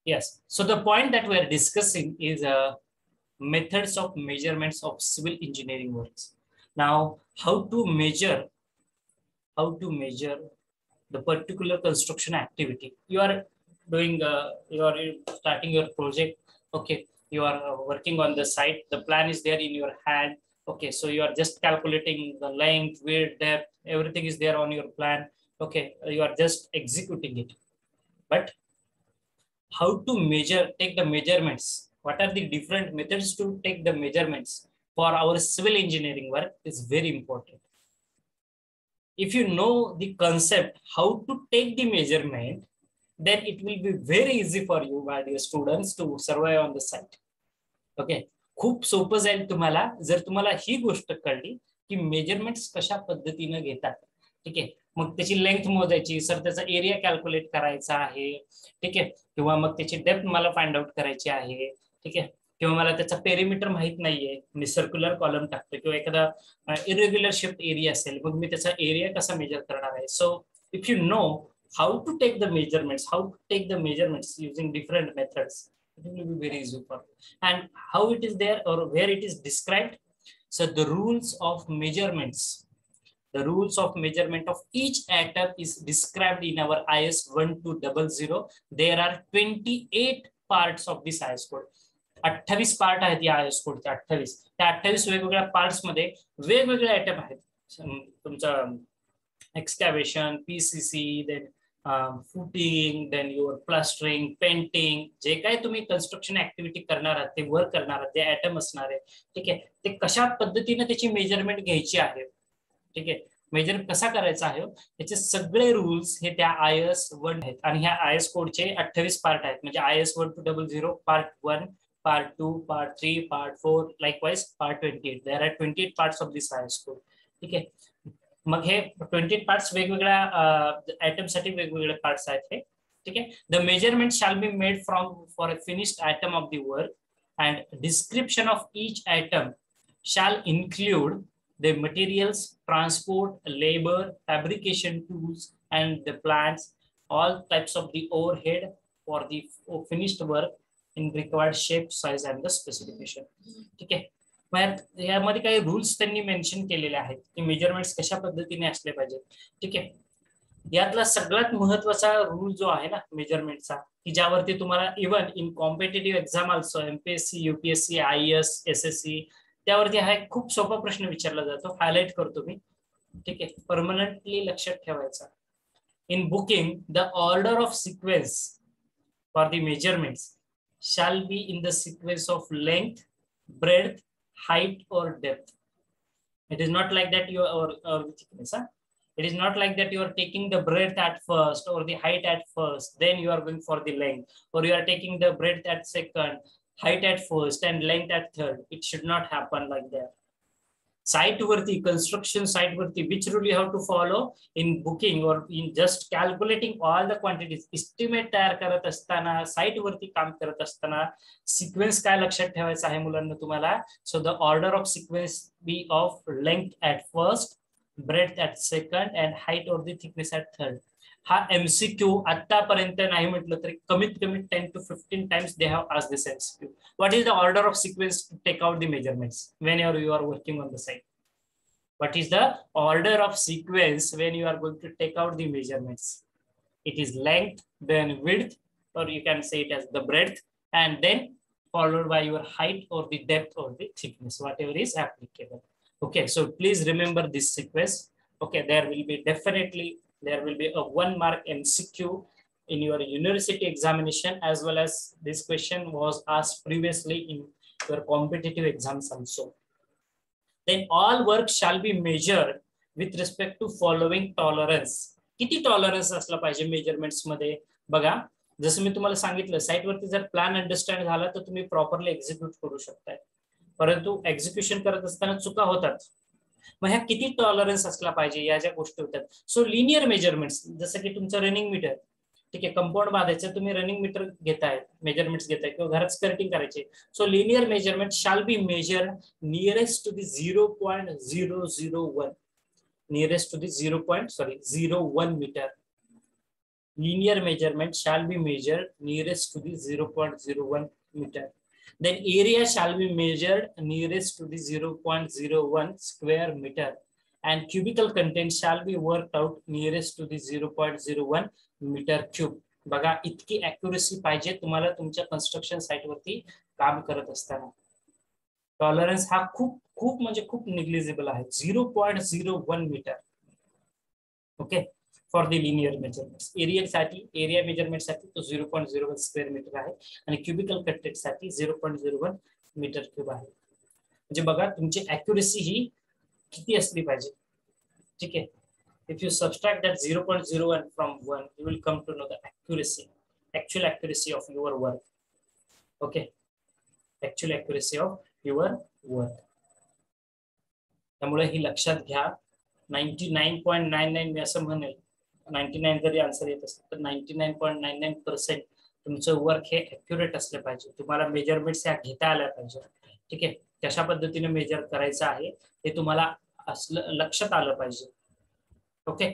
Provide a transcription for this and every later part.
Yes. So the point that we are discussing is methods of measurements of civil engineering works. Now, how to measure the particular construction activity. You are doing, you are starting your project. Okay. You are working on the site. The plan is there in your hand. Okay. So you are just calculating the length, width, depth, everything is there on your plan. Okay. You are just executing it. But how to take the measurements, what are the different methods to take the measurements for our civil engineering work is very important. If you know the concept how to take the measurement, then it will be very easy for you, my dear students, to survive on the site. Okay. खूप सोपं जाईल तुम्हाला जर तुम्हाला ही गोष्ट कळली की measurements कशा पद्धतीने घेतात. ठीक आहे. मग त्याची लेंथ मोजायची, सर त्याचा एरिया कॅल्क्युलेट करायचा आहे. ठीक आहे. किंवा मग त्याची डेप्थ मला फाइंड आउट करायची आहे. ठीक आहे. किंवा मला त्याचा पेरिमीटर माहित नाहीये, मी सर्क्युलर कॉलम टाकतो किंवा एखादा इरेग्युलर शेप्ड एरिया असेल, मग मी त्याचा एरिया कसा मेजर करणार आहे. So if you know how to take the measurements using different methods, it will be very easy for you. And how it is there or where it is described. So the rules of measurement of each atom is described in our IS 1200. There are 28 parts of this IS code. 28 part आहेत या IS कोडचे. 28 त्या 28 वेगवेगळ्या parts मध्ये वेगवेगळे item आहेत. तुमचं excavation, PCC, then footing, then your plastering, painting, जे काय तुम्ही कन्स्ट्रक्शन ऍक्टिव्हिटी करणार आहात, ते वर्क करणार आहात, ते ऍटम असणार आहे. ठीक आहे. ते कशा पद्धतीने त्याची मेजरमेंट घ्यायची आहे. ठीक आहे. मेजर कसा करायचा आहे, त्याचे सगळे रूल्स हे त्या IS 1 आहेत. आणि ह्या IS कोडचे 28 पार्ट आहेत. म्हणजे IS 1200 part 1, part 2, part 3, part 4, likewise part 28. There are 28 parts of this IS code. ठीक आहे. मग हे 28 पार्ट्स वेगवेगळ्या आयटम साठी वेगवेगळे पार्ट्स आहेत हे. ठीक आहे. The measurement shall be made from for a finished item of the work and description of each item shall include the materials, transport, labor, fabrication tools, and the plants, all types of the overhead for the finished work in required shape, size, and the specification. ठीक आहे. मग यामध्ये काही rules त्यांनी mention केलेले आहेत की measurements कशा पद्धतीने असले पाहिजे. ठीक आहे. यातला सगळ्यात महत्वाचा रूल जो आहे ना मेजरमेंटचा, की ज्यावरती तुम्हाला even in competitive exam also, MPSC, UPSC, IAS, SSC, त्यावरती हा एक खूप सोपा प्रश्न विचारला जातो. हायलाइट करतो मी. ठीक आहे. परमनंटली लक्षात ठेवायचा. In booking the order of sequence for the measurements shall be in the sequence of length, breadth, height, or depth. It is not like that you or thickness. It is not like that you are taking the breadth at first or the height at first, then you are going for the length, or you are taking the breadth at second, height at first, and length at third. It should not happen like that. Site वरती, construction site वरती, which rule you have to follow in booking or in just calculating all the quantities, estimate तयार करत असताना, site वरती काम करत असताना sequence काय लक्षात ठेवायचा आहे मुलांना तुम्हाला. So the order of sequence be of length at first, breadth at second, and height or the thickness at third. हा MCQ आतापर्यंत नाही म्हटलं तरी कमीत कमी 10 to 15 times they have asked this MCQ. What is the order of sequence to take out the measurements whenever you are working on the site? What is the order of sequence when you are going to take out the measurements? It is length, then width, or you can say it as the breadth, and then followed by your height or the depth or the thickness, whatever is applicable. Okay, so please remember this sequence. Okay, there will be a 1 mark MCQ in your university examination, as well as this question was asked previously in your competitive exams also. Then all work shall be measured with respect to following tolerance. किती tolerance असला पाहिजे measurements मध्ये बघा. जसं मी तुम्हाला सांगितलं, site वरती जर प्लॅन अंडरस्टँड झाला तर तुम्ही प्रॉपरली एक्झिक्यूट करू शकताय, परंतु एक्झिक्युशन करत असताना चुका होतात. मग ह्या किती टॉलरन्स असला पाहिजे या ज्या गोष्टी होतात. सो लिनियर मेजरमेंट्स, जसं की तुमचं रनिंग मीटर, ठीक आहे, कंपाऊंड बांधायचं, तुम्ही रनिंग मीटर घेताय, मेजरमेंट्स घेताय किंवा घरात स्कर्टिंग करायचे. So linear measurement shall be measure nearest to the 0.001 metre. linear measurement shall be measured nearest to the 0.01 meter. Then area shall be measured nearest to the 0.01 square meter, and cubical content shall be worked out nearest to the 0.01 meter cube. बघा इतकी accuracy पाहिजे तुम्हाला तुमच्या construction site वरती काम करत असताना. Tolerance हा खूप खूप म्हणजे खूप निग्लिजिबल आहे, 0.01 metre. Okay, for the linear measurements. Area measurement साठी तो 0.01 स्क्वेअर मीटर आहे आणि क्युबिकल कंटेंट साठी 0.01 मीटर क्यूब आहे. म्हणजे बघा तुमची ॲक्युरेसी ही किती असली पाहिजे. ठीक आहे, if you subtract that 0.01 from 1, you will come to know the actual accuracy of your work. Okay, actual accuracy of your work. त्यामुळे ही लक्षात घ्या. 99.99 मी असं म्हणेल, 99 जरी आन्सर येत असेल तर 99.99% तुमचं वर्क हे ॲक्युरेट असलं पाहिजे. तुम्हाला मेजरमेंट्स ह्या घेता आल्या पाहिजे. ठीक आहे, कशा पद्धतीने मेजर करायचं आहे हे तुम्हाला असलं लक्षात आलं पाहिजे. Okay,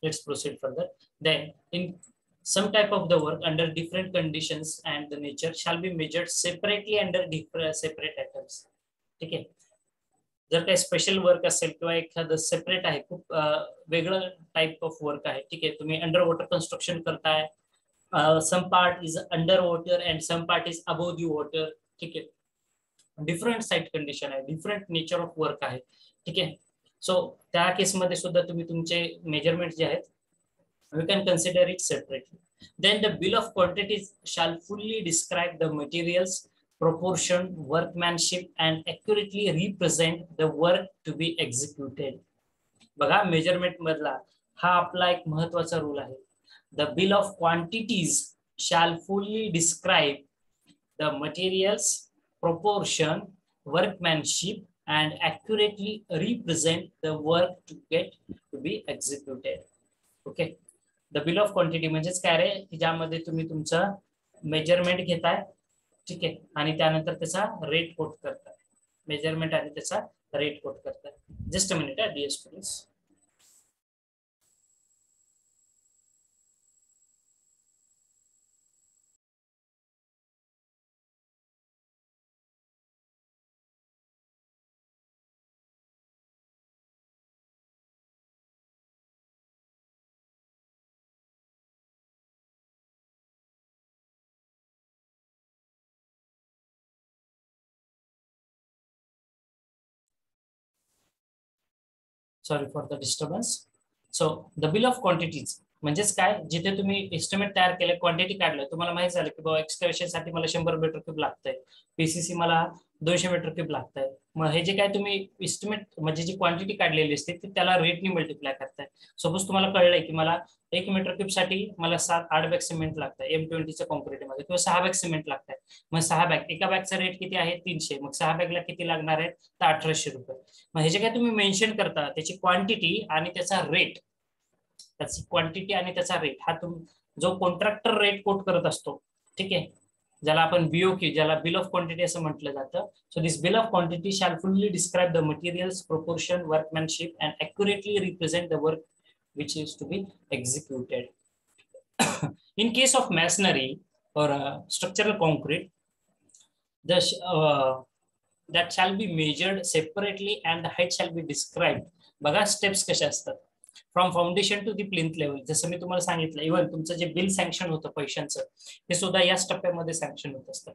let's proceed further. Then in some type of the work under different conditions and the nature shall be measured separately under different separate items. ठीक आहे, जर काही स्पेशल वर्क असेल किंवा एखादं सेपरेट आहे, खूप वेगळं टाइप ऑफ वर्क आहे. ठीक आहे, तुम्ही अंडर वॉटर कन्स्ट्रक्शन करताय, some part is under water and some part is above the water. ठीक आहे, डिफरंट साइट कंडिशन आहे, डिफरंट नेचर ऑफ वर्क आहे. ठीक आहे, सो त्या केसमध्ये सुद्धा तुम्ही तुमचे मेजरमेंट जे आहेत you can consider it separately. Then the bill of quantities shall fully describe the materials, proportion, workmanship and accurately represent the work to be executed. बघा मेजरमेंट मधला हा आपला एक महत्वाचा रूल आहे. The bill of quantities shall fully describe the materials, proportion, workmanship and accurately represent the work to be executed. Okay, the bill of quantity म्हणजेच काय रे, ज्यामध्ये तुम्ही तुमचं मेजरमेंट घेताय. ठीक आहे, आणि त्यानंतर त्याचा रेट कोट करताय. मेजरमेंट आणि त्याचा रेट कोट करताय. Just a minute dear students. Sorry for the disturbance. So the bill of quantities म्हणजेच काय, जिथे तुम्ही एस्टिमेट तयार केले, क्वांटिटी काढलं, तुम्हाला माहित झालं की बाबा एक्सकॅव्हेशन साठी मला 100 मीटर क्यूब लागतंय, पीसीसी मला 200 मीटर क्यूब लागतंय. मग हे जे काय तुम्ही एस्टिमेट म्हणजे जी क्वांटिटी काढलेली असते ती त्याला रेटनी मल्टिप्लाय करताय. सपोज तुम्हाला कळलंय की मला 1 मीटर क्यूब साठी मला 7-8 बॅग सिमेंट लागतंय M20च्या कॉन्क्रीटमध्ये, किंवा 6 बॅग सिमेंट लागतंय. मग 6 बॅग, एका बॅगचा रेट किती आहे 300, मग 6 बॅगला किती लागणार आहे तर 1800 रुपये. मग हे जे काय तुम्ही मेन्शन करता त्याची क्वांटिटी आणि त्याचा रेट, त्याची क्वांटिटी आणि त्याचा रेट हा जो कॉन्ट्रॅक्टर रेट कोट करत असतो. ठीक आहे, ज्याला आपण BOQ, ज्याला बिल ऑफ क्वांटिटी असं म्हटलं जातं. So this bill of quantity shall fully describe the materials, proportion, workmanship and accurately represent the work which is to be executed. In case of masonry or structural concrete, that shall be measured separately and the height shall be described. बघा steps कशा असतात. From foundation to the plinth level, जसं मी तुम्हाला सांगितलं, even तुमचं जे bill sanction होतं पैशांचं ते सुद्धा याच टप्प्यामध्ये सँक्शन होत असतं.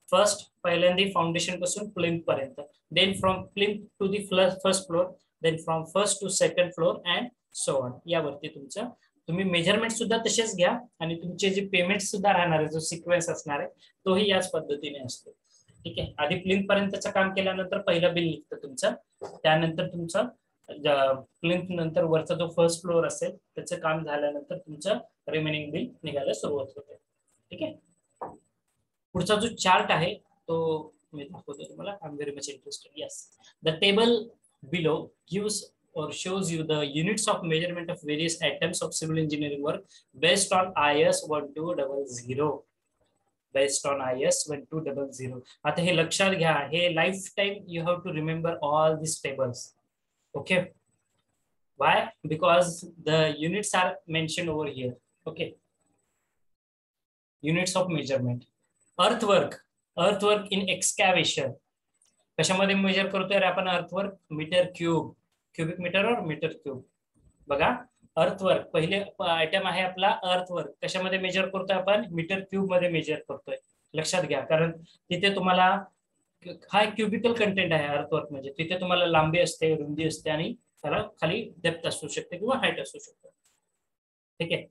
फर्स्ट पहिल्यांदा फाउंडेशन पासून प्लिंथ पर्यंत, then from plinth to the first floor, then from first to second floor and so on. यावरती तुमचं तुम्ही मेजरमेंट सुद्धा तसेच घ्या आणि तुमचे जे पेमेंट सुद्धा राहणार आहे, जो सिक्वेन्स असणार आहे तोही याच पद्धतीने असतो. ठीक आहे, आधी प्लिंथ पर्यंतचं काम केल्यानंतर पहिलं बिल निघतं तुमचं, त्यानंतर तुमचं प्लिंथ नंतर वरचा जो फर्स्ट फ्लोअर असेल त्याचं काम झाल्यानंतर तुमचं रिमेनिंग बिल निघायला सुरुवात होते. ठीक आहे, पुढचा जो चार्ट आहे तो मी दाखवतो तुम्हाला. I am very much interested. Yes, the table below gives or shows you the units of measurement of various items of civil engineering work based on IS 1200. Based on IS 1200. आता हे लक्षात घ्या, हे life time you have to remember all these tables. Okay, Why? Because the units are mentioned over here. Okay, units of measurement. Earthwork in excavation. कशामध्ये measure करतोय आपण earthwork? Metre cube, cubic metre और metre cube. बघा, earthwork पहिले item आहे आपला earthwork. कशामध्ये measure करतोय आपण? मीटर क्यूब मध्ये मेजर करतोय. लक्षात घ्या, कारण तिथे तुम्हाला हा क्युबिकल कंटेंट आहे अर्थवर्क म्हणजे. तिथे तुम्हाला लांबी असते, रुंदी असते आणि त्याला खाली डेप्थ असू शकते किंवा हाईट असू शकते. ठीक आहे.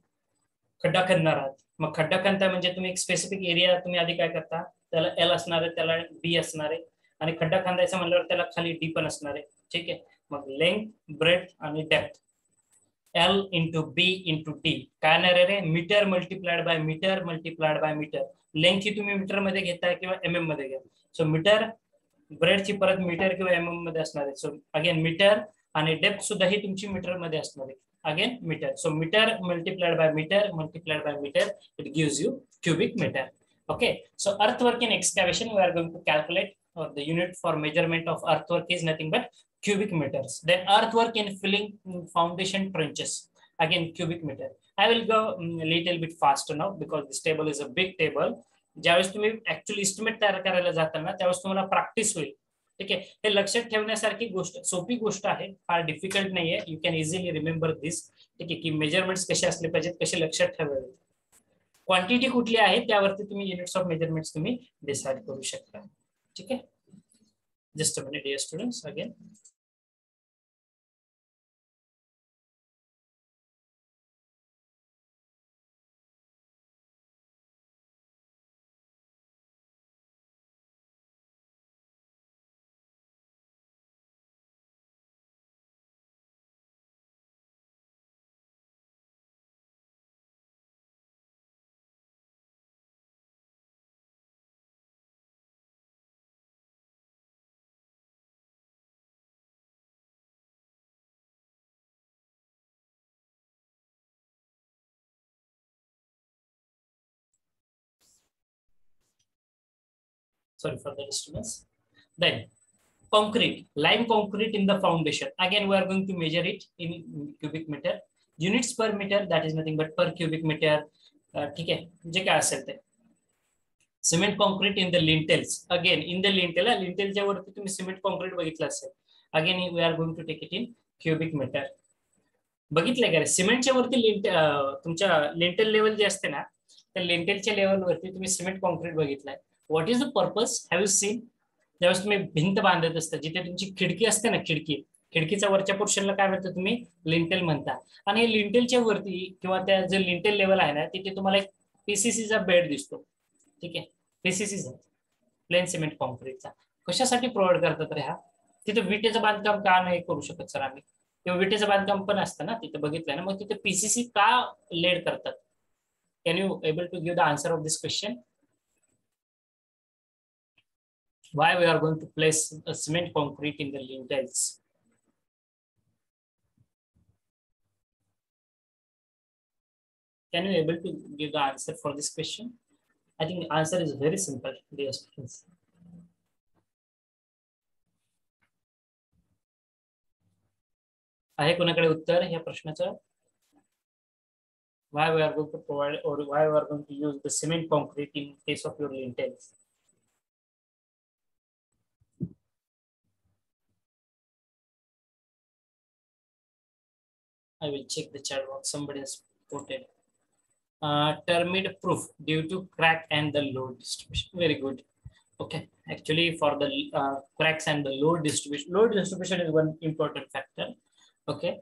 खड्डा खणणार आहात, मग खड्डा खणताय म्हणजे तुम्ही एक स्पेसिफिक एरिया तुम्ही आधी काय करता, त्याला एल असणार आहे, त्याला बी असणार आहे, आणि खड्डा खांदायचा म्हणल्यावर त्याला खाली डी पण असणार आहे. ठीक आहे. मग लेंथ, ब्रेथ आणि depth L into B into D काय येणार आहे? Metre multiplied by metre multiplied by metre. Length ही तुम्ही मीटर मध्ये घेताय किंवा एम एम मध्ये घ्या. सो मीटर, ब्रेडची परत मीटर किंवा एम एम मध्ये असणार आहे. सो अगेन मीटर, आणि डेप्थ सुद्धा ही तुमची मीटर मध्ये असणार आहे. Again metre. So metre multiplied by metre multiplied by metre, it gives you cubic meter. Okay, so earthwork in excavation we are going to calculate, or the unit for measurement of earthwork is nothing but cubic meters. Then earthwork in filling foundation trenches, again cubic meter. I will go a little bit faster now because this table is a big table. ज्यावेळेस तुम्ही actually estimate तयार करायला जाताना त्यावेळेस तुम्हाला practice होईल. ठीक आहे. हे लक्षात ठेवण्यासारखी गोष्ट, सोपी गोष्ट आहे, फार डिफिकल्ट नाहीये. यू कॅन इझिली रिमेंबर दिस. ठीक आहे, की मेजरमेंट्स कसे असले पाहिजेत, कसे लक्षात ठेवावे. क्वांटिटी कुठली आहे त्यावरती तुम्ही युनिट्स ऑफ मेजरमेंट्स तुम्ही डिसाइड करू शकता. ठीक आहे. Just a minute dear students. Again sorry for the disturbance. Then concrete, lime concrete in the foundation. Again, we are going to measure it in cubic meter. Units per meter, that is nothing but per cubic meter. ठीक आहे, जे काय असेल ते. Cement concrete in the lintels. Again in the lintel, लिंटेलच्या वरती तुम्ही cement concrete बघितलं असेल. Again we are going to take it in cubic metre. बघितलंय का? सिमेंटच्या वरती तुमच्या लिंटेल लेवल जे असते ना, त्या लिंटेलच्या लेवलवरती तुम्ही सिमेंट कॉन्क्रीट बघितलंय. What is the purpose? Have you seen? ज्यावेळेस तुम्ही भिंत बांधत असता, जिथे तुमची खिडकी असते ना, खिडकीच्या वरच्या पोर्शनला काय म्हणता तुम्ही? लिंटेल म्हणता. आणि हे लिंटेलच्या वरती किंवा त्या जे लिंटेल लेवल आहे ना, तिथे तुम्हाला एक पीसीसीचा बेड दिसतो. ठीक आहे, पीसीसीचा, प्लेन सिमेंट कॉन्क्रीटचा. कशासाठी प्रोव्हाइड करतात रे हा? तिथे विटेचं बांधकाम का नाही करू शकत सर आम्ही? किंवा विटेचं बांधकाम पण असतं ना तिथे, बघितलंय ना, मग तिथे पीसीसी का लेड करतात? Can you able to give the answer of this question? Why we are going to place a cement concrete in the lintels? Can you able to give the answer for this question? I think the answer is very simple, dear students. आहे कोणाकडे उत्तर या प्रश्नाचं? Why we are going to provide, or why we are going to use the cement concrete in case of your lintels? I will check the chat box. Somebody has put it. Termite proof due to crack and the load distribution. Very good. Okay. Actually, for the cracks and the load distribution is one important factor. Okay.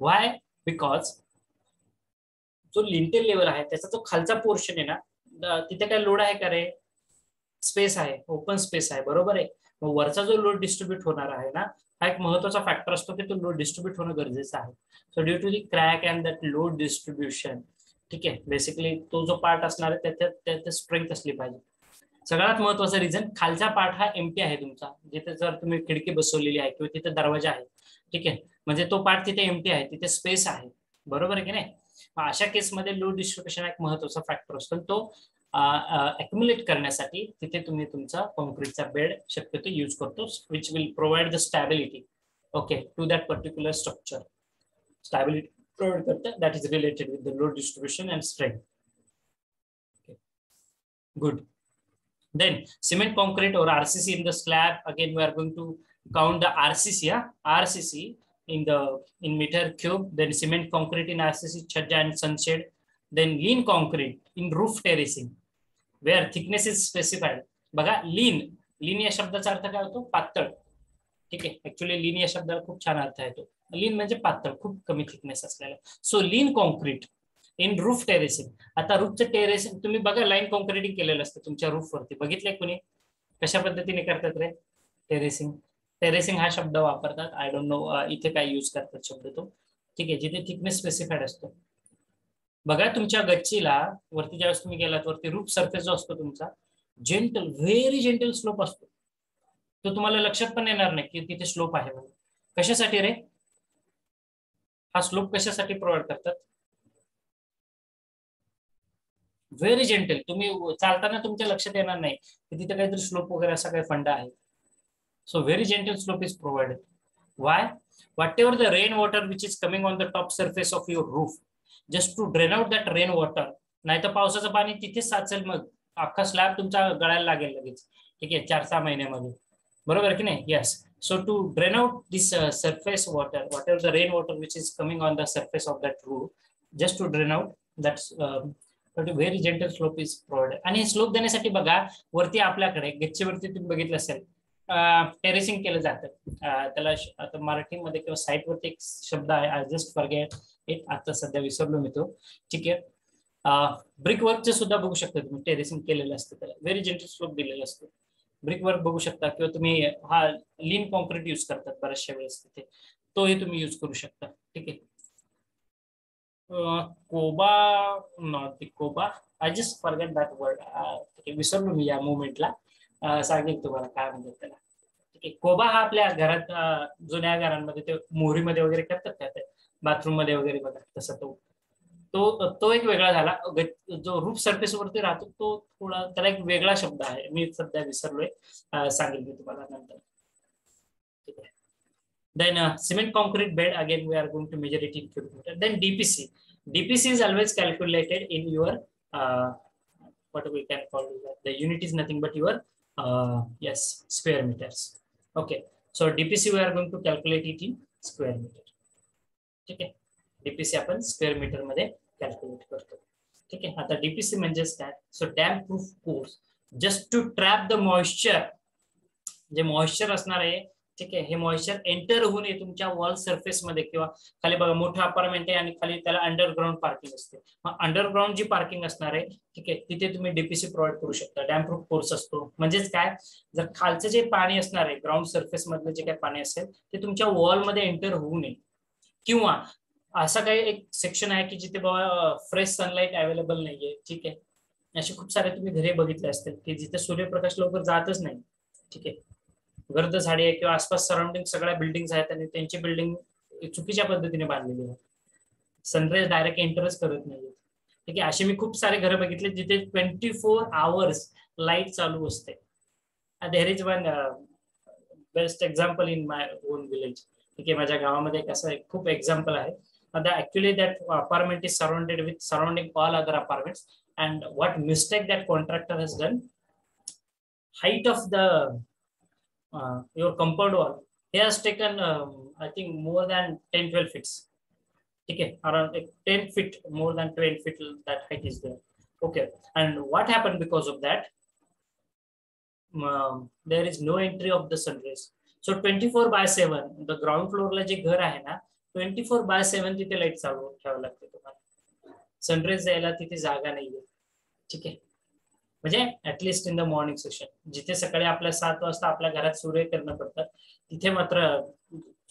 Why? Because जो lintel level आहे त्याचा जो खालचा portion आहे ना, तिथे काय load आहे का रे? स्पेस आहे, ओपन स्पेस आहे, बरोबर आहे. मग वरचा जो लोड डिस्ट्रीब्यूट होणार आहे ना, हा एक महत्वाचा फॅक्टर असतो की तो लोड डिस्ट्रीब्यूट होणं गरजेचं आहे. So due to the crack and that load distribution, ठीक आहे, बेसिकली तो जो पार्ट असणार आहे त्याच्यात स्ट्रेंथ असली पाहिजे. सगळ्यात महत्वाचा रिझन, खालचा पार्ट हा एम्प्टी आहे तुमचा, जिथे जर तुम्ही खिडकी बसवलेली आहे किंवा तिथे दरवाजा आहे, ठीक आहे, म्हणजे तो पार्ट तिथे एम्प्टी आहे, तिथे स्पेस आहे, बरोबर आहे की नाही? अशा केसमध्ये लोड डिस्ट्रीब्युशन एक महत्वाचा फॅक्टर असतो. तो अक्युमुलेट करण्यासाठी तिथे तुम्ही तुमचा कॉन्क्रीटचा बेड शक्यतो यूज करतो, which will provide the stability. okay, to that particular structure. Stability provide करता, that is related with the load distribution and strength. Okay. Good. Then cement concrete or RCC in the slab. Again, we are going to count the RCC. Yeah? RCC in meter cube. Then cement concrete in RCC, chhajja and sunshade. Then lean concrete in roof terracing, where thickness is specified. बघा लीन या शब्दाचा अर्थ काय होतो? पातळ. ठीक आहे. Actually लीन या शब्दाला खूप छान अर्थ आहे तो. लीन म्हणजे पातळ, खूप कमी थिकनेस असलेला. So lean concrete in roof terracing. आता रूफचं टेरेसिंग तुम्ही बघा, लाईन कॉन्क्रीटिंग केलेलं असतं तुमच्या रूफवरती. बघितलंय कोणी? कशा पद्धतीने करतात रे टेरेसिंग? टेरेसिंग हा शब्द वापरतात. आय डोंट नो इथे काय यूज करतात शब्द तो. ठीक आहे. जिथे थिकनेस स्पेसिफाईड असतो. बघा तुमच्या गच्चीला वरती ज्यावेळेस तुम्ही गेलात वरती रूफ सरफेस जो असतो तुमचा, जेंटल, व्हेरी जेंटल स्लोप असतो. तो तुम्हाला लक्षात पण येणार नाही की तिथे स्लोप आहे म्हणून. कशासाठी रे? हा स्लोप कशासाठी प्रोव्हाइड करतात? Very gentle. तुम्ही चालताना तुमच्या लक्षात येणार नाही की तिथे काहीतरी स्लोप वगैरे असा काही फंडा आहे. So very gentle slope is provided. Y? whatever the rain water which is coming on the top surface of your roof, just to drain out that rain water. नाही तर पावसाचं पाणी तिथेच साचेल, मग अख्खा स्लॅब तुमचा गळायला लागेल लगेच. ठीक आहे, 4-6 महिन्यामध्ये. बरोबर की नाही? Yes. So to drain out this surface water, whatever the rain water which is coming on the surface of that roof, just to drain out, that's very gentle slope is provided. आणि slope देण्यासाठी बघा वरती आपल्याकडे गच्चीवरती तुम्ही बघितलं असेल terracing केलं जातं. त्याला आता मराठीमध्ये किंवा साईटवरती एक शब्द आहे, आय जस्ट फॉरगेट इट, आता सध्या विसरलो मी तो. ठीक आहे. ब्रिक वर्कचे सुद्धा बघू शकता तुम्ही, टेरेसिंग केलेलं असतं, त्याला व्हेरी जेंटल स्लोप दिलेलं असतं. ब्रिक वर्क बघू शकता किंवा तुम्ही हा लीन कॉन्क्रीट यूज करतात बऱ्याचशा वेळेस तिथे, तोही तुम्ही यूज करू शकता. ठीक आहे. कोबा, नॉट कोबा, I just forget that word. विसरलो मी या मुवमेंटला. सांगेल तुम्हाला काय म्हणतात त्याला. ठीक आहे. कोबा हा आपल्या घरात जुन्या घरांमध्ये ते मोहरीमध्ये वगैरे करतात का, ते बाथरूम मध्ये वगैरे बघा तसा तो एक वेगळा झाला. जो रूफ सरफेस वरती राहतो तो थोडा, त्याला एक वेगळा शब्द आहे, मी सध्या विसरलोय, सांगेल मी तुम्हाला नंतर. ठीक आहे. Then cement concrete bed, again we are going to measure it in cubic meter. Then DPC. DPC is always calculated in your what we can call that. The unit is nothing but your yes, square meters. Okay. So DPC we are going to calculate it in square meter. ठीक आहे. DPC आपण square metre मध्ये calculate करतो. ठीक आहे. आता DPC म्हणजेच काय? So damp proof course, just to trap the moisture. जे मॉइश्चर असणार आहे, ठीक आहे, हे मॉइश्चर एंटर होऊ नये तुमच्या वॉल सरफेस मध्ये. किंवा खाली बघा मोठं अपार्टमेंट आहे आणि खाली त्याला अंडरग्राऊंड पार्किंग असते. मग अंडरग्राऊंड जी पार्किंग असणार आहे, ठीक आहे, तिथे तुम्ही DPC प्रोव्हाइड करू शकता. डॅम्प प्रूफ कोर्स असतो. म्हणजेच काय, जर खालचं जे पाणी असणार आहे, ग्राउंड सरफेस मधलं जे काही पाणी असेल ते तुमच्या वॉलमध्ये एंटर होऊ नये. किंवा असं काही एक सेक्शन आहे की जिथे बाबा फ्रेश सनलाईट अवेलेबल नाहीये. ठीक आहे. असे खूप सारे तुम्ही घरे बघितले असतील की जिथे सूर्यप्रकाश लवकर जातच नाही. ठीक आहे. गर्द झाडी आहे किंवा आसपास सराउंडिंग सगळ्या बिल्डिंग्स आहेत आणि त्यांची बिल्डिंग चुकीच्या पद्धतीने बांधलेली आहे. सनराईज डायरेक्ट एंटरच करत नाही. ठीक आहे. असे मी खूप सारे घरं बघितले जिथे 24 hours लाईट चालू असते. There is one best example in my own village. ठीक आहे. माझ्या गावामध्ये एक असं खूप एक्झाम्पल आहे. Actually that apartment is surrounding all other apartments, and what mistake that contractor has done, height of the your compound wall, he has taken I think more than 10-12 feet. Okay, around 10 feet, more than 12 feet that height is there. Okay, and what happened because of that, there is no entry of the sun rays. So 24/7 the ground floor ला जे घर आहे ना, 24/7 तिथे light चालू ठेवावं लागते तुम्हाला. सनराईज जायला तिथे जागा नाहीये. ठीक आहे. म्हणजे at least in the morning session, जिथे सकाळी आपल्या 7 वाजता आपल्या घरात सूर्यकिरण पडतात, तिथे मात्र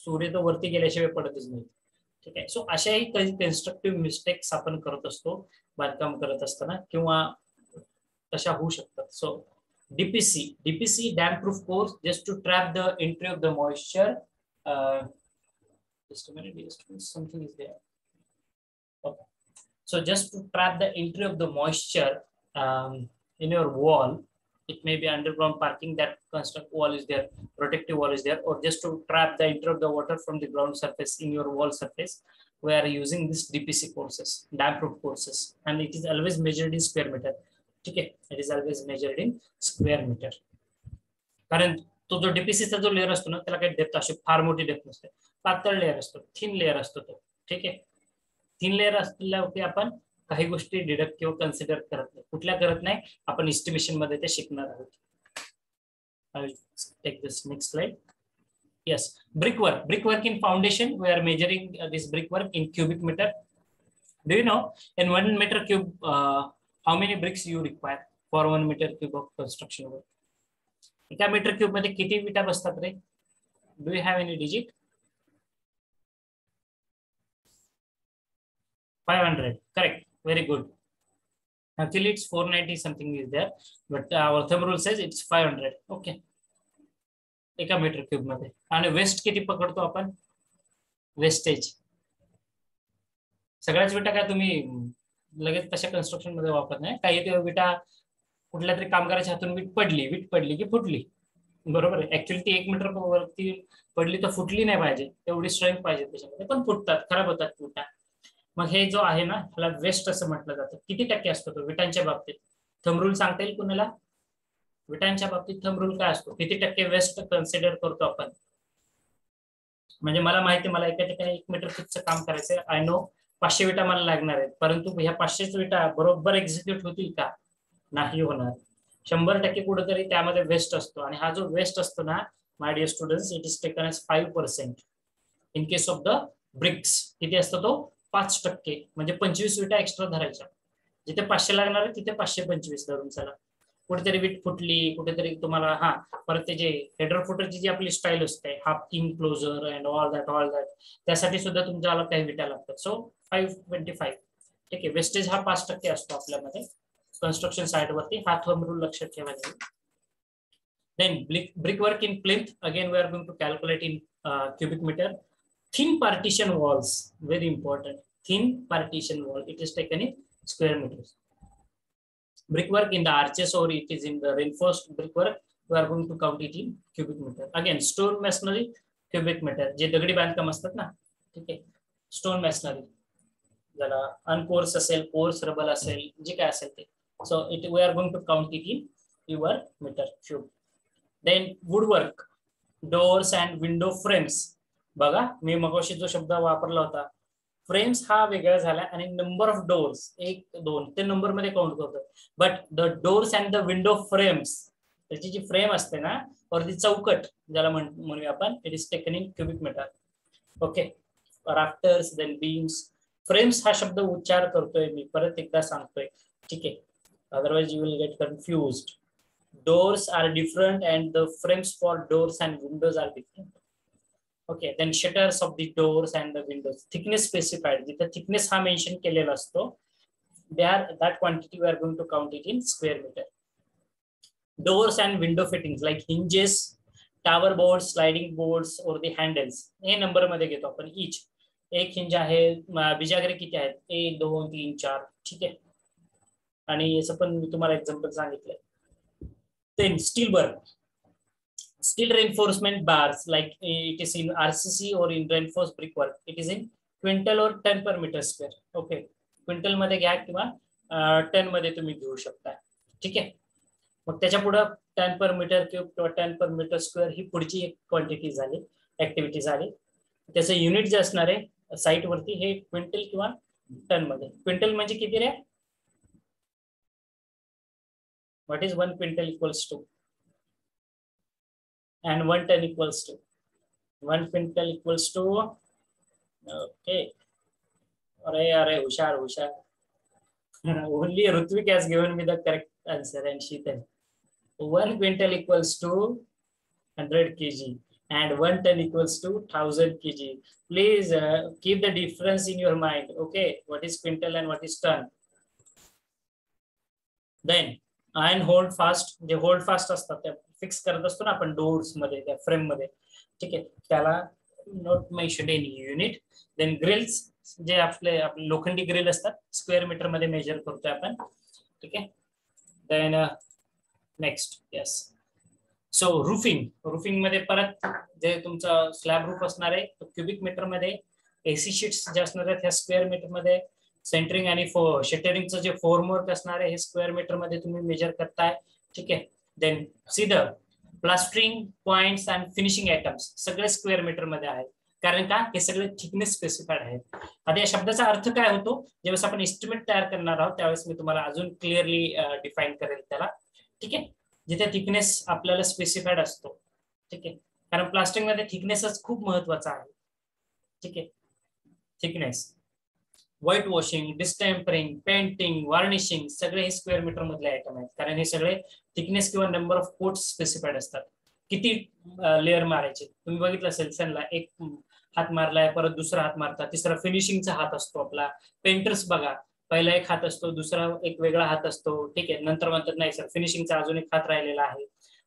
सूर्य तो वरती गेल्याशिवाय पडतच नाही. ठीक आहे. सो अशाही काही कन्स्ट्रक्टिव्ह मिस्टेक्स आपण करत असतो बांधकाम करत असताना, किंवा तशा होऊ शकतात. So DPC dam proof course, just to trap the entry of the moisture. Just a minute, something is there. Okay. So just to trap the entry of the moisture in your wall, It may be underground parking, that construct wall is there, protective wall is there, or just to trap the enter of the water from the ground surface in your wall surface. We are using this DPC courses, dam proof courses, and it is always measured in square meter. Okay, it is always measured in square meter. कारण तो जो डीपीसीचा जो layer असतो ना त्याला काही depth अशी फार मोठी डेप्थ नसते, पातळ लेअर असतो, थिन लेअर असतो तो. ठीक आहे, थिन लेअर असल्यावरती आपण काही गोष्टी डिडक्ट किंवा कन्सिडर करत नाही. कुठल्या करत नाही, आपण एस्टिमेशन मध्ये ते शिकणार आहोत. I will take this next slide. Yes, brickwork. Brickwork in foundation, we are measuring this brickwork in cubic meter. Do you know in 1 meter cube how many bricks you require for 1 meter cube of construction work? एका metre cube मध्ये किती विटा बसतात रे? Do you have any digit? 500. Correct. Very good. Actually, it's 490 something is there, but our thumb rule says it's 500. Okay. एका metre cube मध्ये. आणि waste किती पकडतो आपण? वेस्टेज. सगळ्याच विटा काय तुम्ही लगेच तशा कन्स्ट्रक्शन मध्ये वापरत नाही. काही विटा कुठल्या तरी कामगाराच्या हातून वीट पडली की फुटली. बरोबर आहे. ऍक्च्युअली ती 1 मीटर वरती पडली तर फुटली नाही पाहिजे, तेवढी स्ट्रेंथ पाहिजे त्याच्यामध्ये, पण फुटतात, खराब होतात विटा. मग हे जो आहे ना ह्याला वेस्ट असं म्हटलं जातं. किती टक्के असतो तो विटांच्या बाबतीत? थंब रूल सांगता येईल कुणाला? विटांच्या बाबतीत थंब रूल काय असतो? किती टक्के वेस्ट कन्सिडर करतो आपण? म्हणजे मला माहिती, मला एका ठिकाणी 1 मीटर क्यूबचं काम करायचंय. आय नो 500 विटा मला लागणार आहेत, परंतु ह्या 500 विटा बरोबर एक्झिक्यूट होतील का? नाही होणार. 100% कुठेतरी त्यामध्ये वेस्ट असतो. आणि हा जो वेस्ट असतो ना my dear students, it is taken as 5%. In case of the bricks किती असतो तो? 5%. म्हणजे 25 विटा एक्स्ट्रा धरायच्या. जिथे 500 लागणार आहे तिथे 525 धरून चला. कुठेतरी वीट फुटली, कुठेतरी तुम्हाला परत ते जे हेडर फुटरची जी आपली स्टाईल असते, half king closure and all that, त्यासाठी सुद्धा तुमच्याला काही विटा लागतात. सो 525. ठीक आहे. वेस्टेज हा 5% असतो आपल्यामध्ये construction site वरती. हा thumb rule लक्षात ठेवायचा. Then brickwork in plinth, again we are going to calculate in cubic meter. Thin partition walls, very important. Thin partition wall, it is taken in square meters. Brickwork in the arches or it is in the reinforced brickwork, we are going to count it in cubic meter. Again stone masonry, cubic meter. जे दगडी बांधकाम असतात ना, ठीक आहे, stone masonry, ज्याला अनकोर्स असेल, course रबल असेल, जे काय असेल ते. So we are going to count it in your meter cube. Then woodwork, doors and window frames. बघा मी मगाशी जो शब्द वापरला होता फ्रेम्स हा वेगळा झाला आणि नंबर ऑफ डोर्स 1 2 ते नंबर मध्ये काउंट करतो. But the doors and the window frames, त्याची जी फ्रेम असते ना और ती चौकट ज्याला म्हणूया आपण, it is taken in cubic metre. Okay. Rafters, then beams. Frames हा शब्द उच्चार करतोय मी, परत एकदा सांगतोय. ठीक आहे, otherwise you will get confused. Doors are different and the frames for doors and windows are different. Okay, then shutters of the doors and the windows, thickness specified, जिथे thickness हा मेंशन केलेला असतो, that quantity we are going to count it in square meter. Doors and window fittings like hinges, tower boards, sliding boards or the handles, हे number मध्ये घेतो आपण. each एक hinge आहे, बिजागरे किती आहेत? 1 2 3 4. ठीक आहे. आणि याचं पण मी तुम्हाला एक्झाम्पल सांगितलंय. Then steel work, steel reinforcement bars like it is in RCC or in reinforced brickwork, it is in quintal or tonne per meter square. Okay, quintal मध्ये घ्या किंवा टन मध्ये तुम्ही घेऊ शकता. ठीक आहे. मग त्याच्या पुढे टन पर मीटर क्यूब किंवा टन पर मीटर स्क्वेअर ही पुढची एक क्वांटिटी झाली, ऍक्टिव्हिटी झाली. त्याचं युनिट जे असणार आहे साईट वरती हे क्विंटल किंवा टन मध्ये. क्विंटल म्हणजे किती रे? What is 1 quintal equals to? And 1 ton equals to? 1 quintal equals to, okay. Arey, hushar. Only Rutvik has given me the correct answer and Sheetan. 1 quintal equals to 100 kg and 1 ton equals to 1000 kg. Please keep the difference in your mind. Okay, what is quintal and what is ton? Then and hold fast, जे hold fast असतात त्या fix करत असतो ना आपण doors मध्ये, त्या frame मध्ये. ठीक आहे, त्याला not mentioned in unit. Then grills, जे आपले लोखंडी ग्रिल असतात, स्क्वेअर मीटर मध्ये मेजर करतोय आपण. ठीक आहे. Then next yes. So roofing मध्ये परत जे तुमचं स्लॅब रूफ असणार आहे क्युबिक मीटर मध्ये, एसी शीट्स जे असणार आहेत ह्या स्क्वेअर मीटर मध्ये, सेंटरिंग आणि शटरिंगचं जे फॉर्मवर्क असणार आहे हे स्क्वेअर मीटर मध्ये तुम्ही मेजर करताय. ठीक आहे. देन सीधं plastering points and finishing items सगळे स्क्वेअर मीटर मध्ये आहेत. कारण का हे सगळे थिकनेस स्पेसिफाईड आहेत. आता या शब्दाचा अर्थ काय होतो, ज्यावेळेस आपण एस्टिमेट तयार करणार आहोत त्यावेळेस मी तुम्हाला अजून क्लिअरली डिफाईन करेल त्याला. ठीक आहे. जिथे थिकनेस आपल्याला स्पेसिफाईड असतो. ठीक आहे. कारण प्लास्टरिंग मध्ये थिकनेसच खूप महत्वाचा आहे. ठीक आहे. Thickness, white washing, distempering, painting, varnishing सगळे हे स्क्वेअर मीटर मधले आयटम आहेत. कारण हे सगळे थिकनेस किंवा नंबर ऑफ कोट्स स्पेसिफाईड असतात. किती लेअर मारायचे तुम्ही बघितलं असेल, सनला एक हात मारलाय, परत दुसरा हात मारतात, तिसरा फिनिशिंगचा हात असतो आपला. पेंटर्स बघा, पहिला एक हात असतो, दुसरा एक वेगळा हात असतो. ठीक आहे. नंतर म्हणतात नाही सर फिनिशिंगचा अजून एक हात राहिलेला आहे.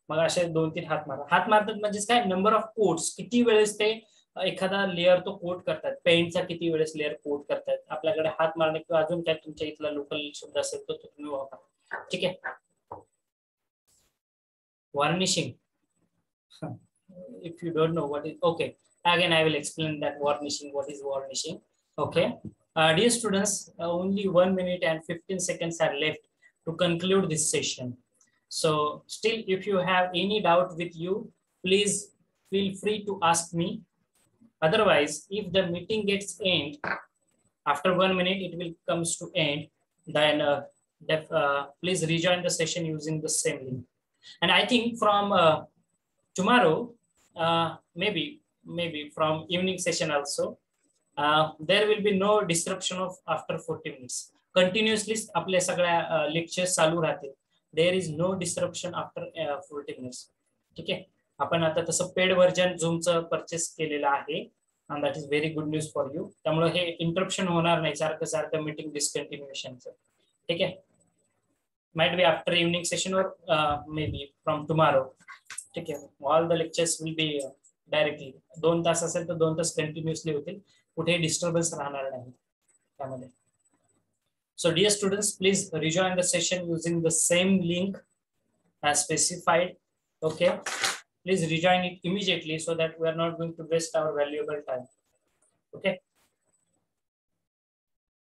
मग असे 2-3 हात मारतात म्हणजेच काय, नंबर ऑफ कोट्स, किती वेळेस ते एखादा लेअर तो कोट करतात. पेंटचा किती वेळेस लेअर कोट करतात. आपल्याकडे हात मारणे किंवा अजून काय तुमच्या इथला लोकल शब्द असेल तो तुम्ही वापरा. ठीक आहे. Varnishing, if you don't know what is, okay, again I will explain that varnishing, what is varnishing. Okay. Dear students, only 1 minute and 15 seconds are left to conclude this session. So still if you have any doubt with you, please feel free to ask me. Otherwise, if the meeting gets end after 1 minute, it will comes to end, then please rejoin the session using the same link. And I think from tomorrow, maybe from evening session also, there will be no disruption of after 40 minutes. Continuously आपल्या सगळ्या lectures चालू राहतील. There is no disruption after 40 minutes. ठीक आहे. आपण आता तसं paid version झूमचं purchase केलेलं आहे, and that is very good news for you. त्यामुळे हे इंटरप्शन होणार नाही सारखं मीटिंग डिस्कंटिन्युएशनचं. ठीक आहे. Might be after evening session or maybe from tomorrow. ठीक आहे. All the lectures will be directly 2 तास असेल तर 2 तास कंटिन्युअसली होतील, कुठेही डिस्टर्बन्स राहणार नाही त्यामध्ये. So dear students, please rejoin the session using the same link as specified. Okay, please rejoin it immediately so that we are not going to waste our valuable time. Okay.